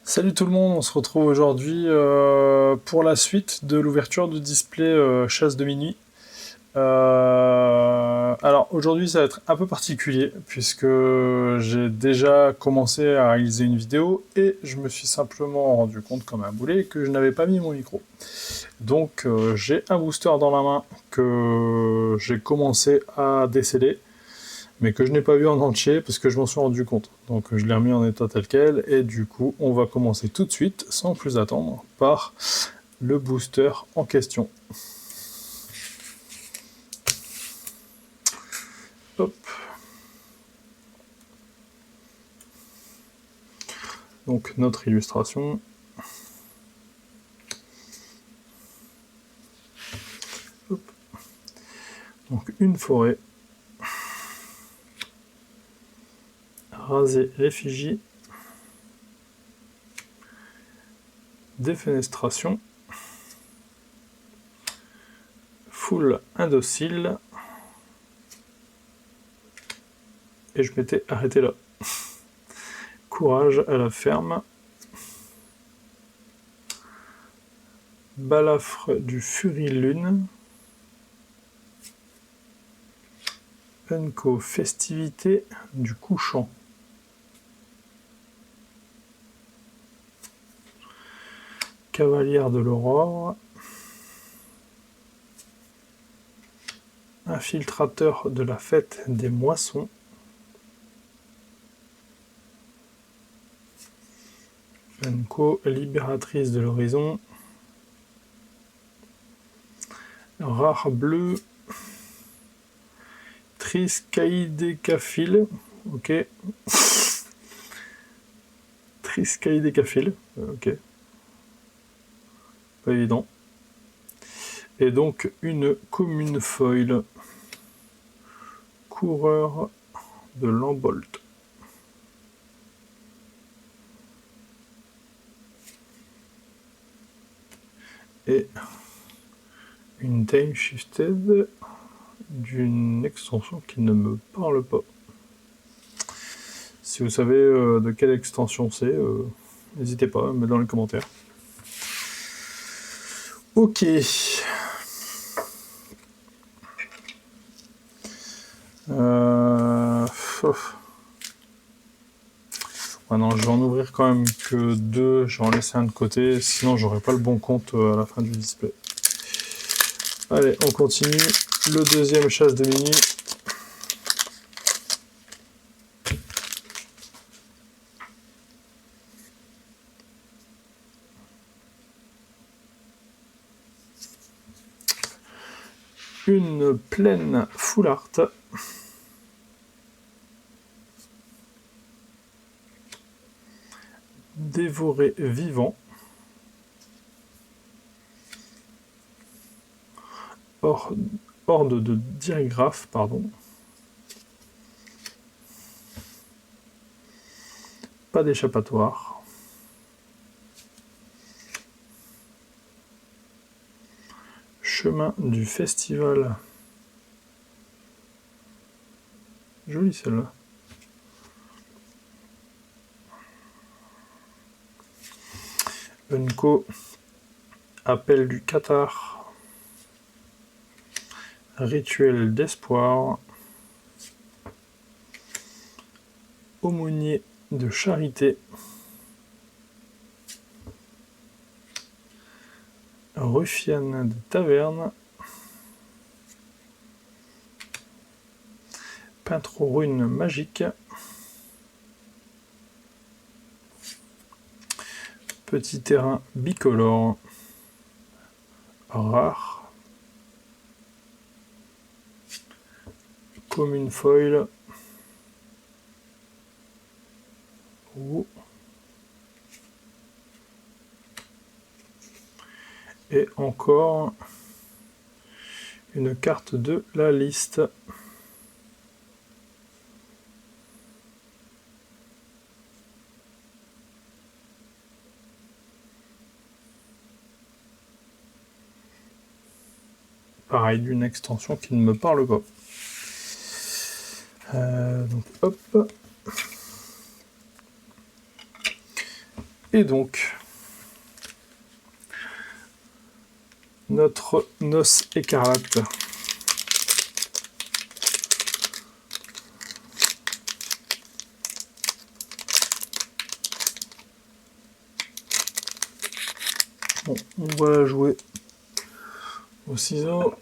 Salut tout le monde, on se retrouve aujourd'hui pour la suite de l'ouverture du display chasse de minuit. Alors aujourd'hui ça va être un peu particulier puisque j'ai déjà commencé à réaliser une vidéo et je me suis simplement rendu compte comme un boulet que je n'avais pas mis mon micro. Donc j'ai un booster dans la main que j'ai commencé à déceler mais que je n'ai pas vu en entier parce que je m'en suis rendu compte. Donc je l'ai remis en état tel quel, et du coup on va commencer tout de suite, sans plus attendre, par le booster en question. Hop. Donc notre illustration. Hop. Donc une forêt. Raser l'effigie. Défenestration. Foule indocile. Et je m'étais arrêté là. Courage à la ferme. Balafre du Furilune. Unco festivité du couchant. Cavalière de l'aurore. Infiltrateur de la fête des moissons. Unco, libératrice de l'horizon. Rare bleu. Triskaïdécaphile. Ok. Triskaïdécaphile. Ok. Pas évident. Et donc une commune foil. Coureur de l'Ambolt. Et une time shifted d'une extension qui ne me parle pas. Si vous savez de quelle extension c'est, n'hésitez pas à me mettre dans les commentaires. Ok. Ouais, non, je vais en ouvrir quand même que deux, je vais en laisser un de côté, sinon j'aurai pas le bon compte à la fin du display. Allez, on continue. Le deuxième chasse de minuit. Une plaine full art. Dévoré vivant. Horde de digraphes, pardon. Pas d'échappatoire. Chemin du festival. Jolie celle-là. Unco. Appel du Qatar. Rituel d'espoir. Aumônier de charité. Ruffiane de taverne. Peintre aux runes magiques. Petit terrain bicolore. Rare. Commune foil. Ouh. Et encore une carte de la liste. Pareil, d'une extension qui ne me parle pas. Donc hop. Et donc, notre noce écarlate. Bon, on va la jouer au ciseau.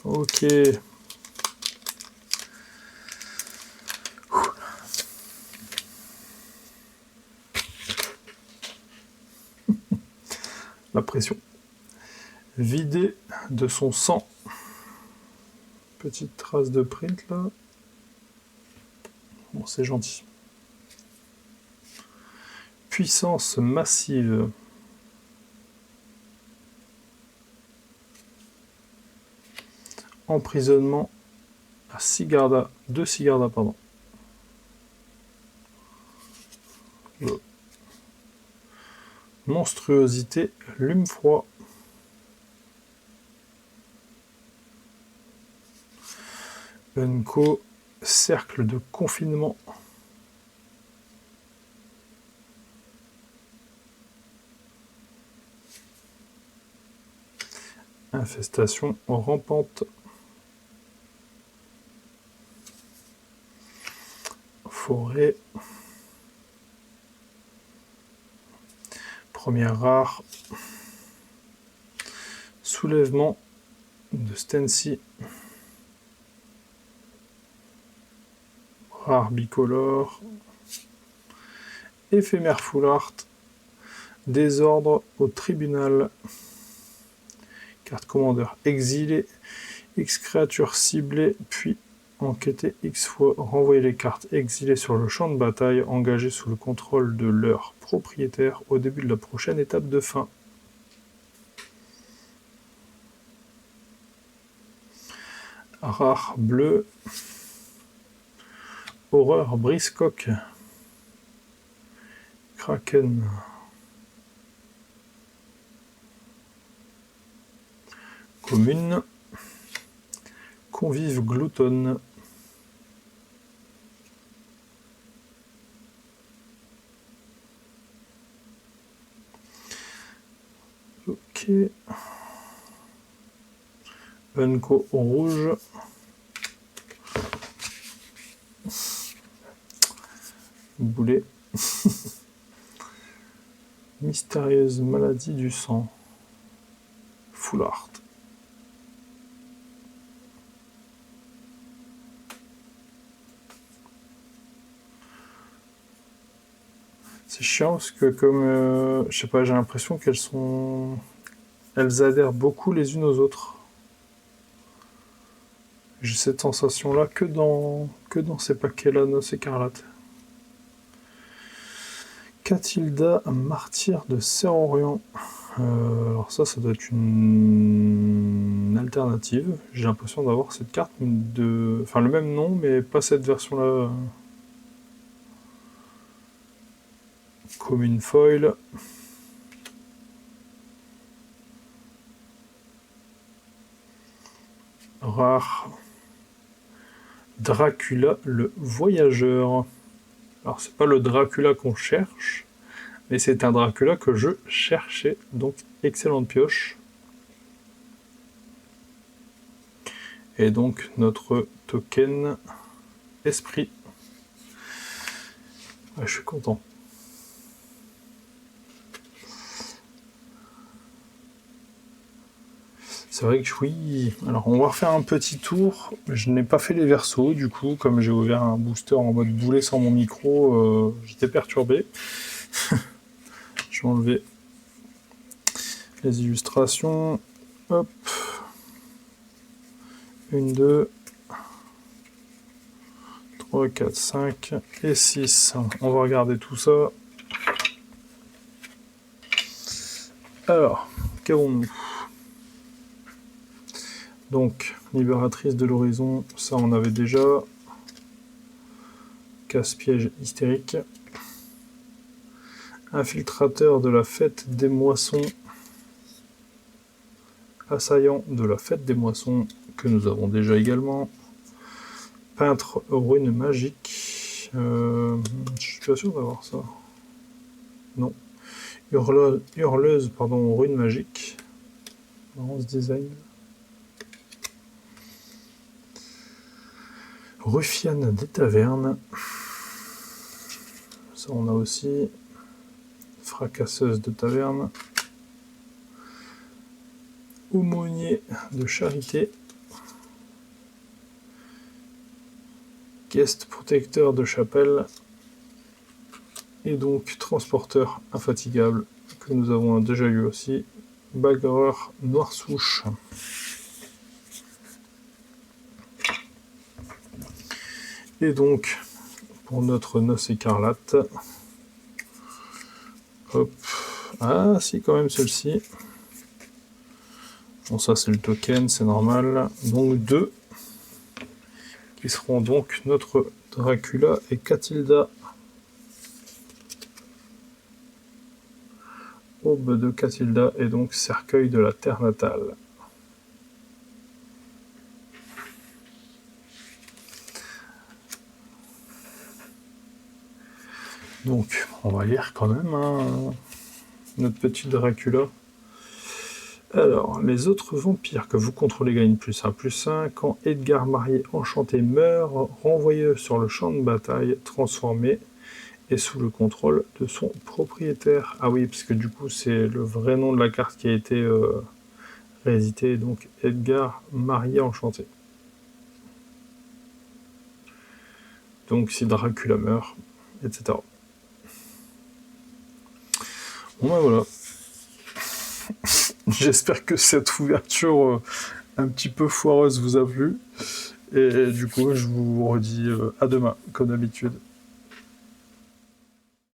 Ok. La pression. Vider de son sang. Petite trace de print là. Bon, c'est gentil. Puissance massive. Emprisonnement à Sigarda. 2 Sigarda, pardon. Monstruosité, lume froid. Unco, cercle de confinement. Infestation rampante. Forêt. Première rare. Soulèvement de Stency. Rare bicolore. Éphémère full art. Désordre au tribunal. Carte commandeur exilé. X créatures ciblées, puis enquêter X fois. Renvoyer les cartes exilées sur le champ de bataille, engagées sous le contrôle de leur propriétaire au début de la prochaine étape de fin. Rare bleu. Horreur briscoque. Kraken. Commune. Convive gloutonne. Ok. Unco rouge. Boulet. Mystérieuse maladie du sang. Full art. C'est chiant parce que comme je sais pas, j'ai l'impression elles adhèrent beaucoup les unes aux autres. J'ai cette sensation là que dans ces paquets là noce écarlate. Catilda, martyr de Serorion. Alors ça doit être une alternative. J'ai l'impression d'avoir cette carte enfin le même nom, mais pas cette version là. Commune foil. Rare. Dracula le voyageur. Alors c'est pas le Dracula qu'on cherche, mais c'est un Dracula que je cherchais, donc excellente pioche. Et donc notre token esprit. Ouais, je suis content. C'est vrai que oui. Alors on va refaire un petit tour. Je n'ai pas fait les versos, du coup, comme j'ai ouvert un booster en mode boulet sans mon micro, j'étais perturbé. Je vais enlever les illustrations. Hop. 1, 2, 3, 4, 5 et 6. On va regarder tout ça. Alors, qu'avons-nous ? Donc, libératrice de l'horizon, ça on avait déjà. Casse-piège hystérique. Infiltrateur de la fête des moissons. assaillant de la fête des moissons, que nous avons déjà également. Peintre rune magique. Je suis pas sûr d'avoir ça. Non. Hurleuse, pardon, rune magique. Dans ce design. Ruffiane des tavernes. Ça, on a aussi. Fracasseuse de taverne. Aumônier de charité. Guest protecteur de chapelle. Et donc transporteur infatigable, que nous avons déjà eu aussi. Bagarreur noir souche. Et donc, pour notre noce écarlate, hop, ah si quand même celle-ci. Bon ça c'est le token, c'est normal. Donc 2, qui seront donc notre Dracula et Catilda. Aube de Catilda et donc cercueil de la terre natale. Donc, on va lire quand même hein, notre petit Dracula. Alors, les autres vampires que vous contrôlez gagnent +1/+1. Quand Edgar Marié Enchanté meurt, renvoyez sur le champ de bataille, transformé et sous le contrôle de son propriétaire. Ah oui, parce que du coup, c'est le vrai nom de la carte qui a été réédité, donc Edgar Marié Enchanté. Donc, si Dracula meurt, etc. Bon ben voilà. J'espère que cette ouverture un petit peu foireuse vous a plu. Et du coup, je vous redis à demain, comme d'habitude.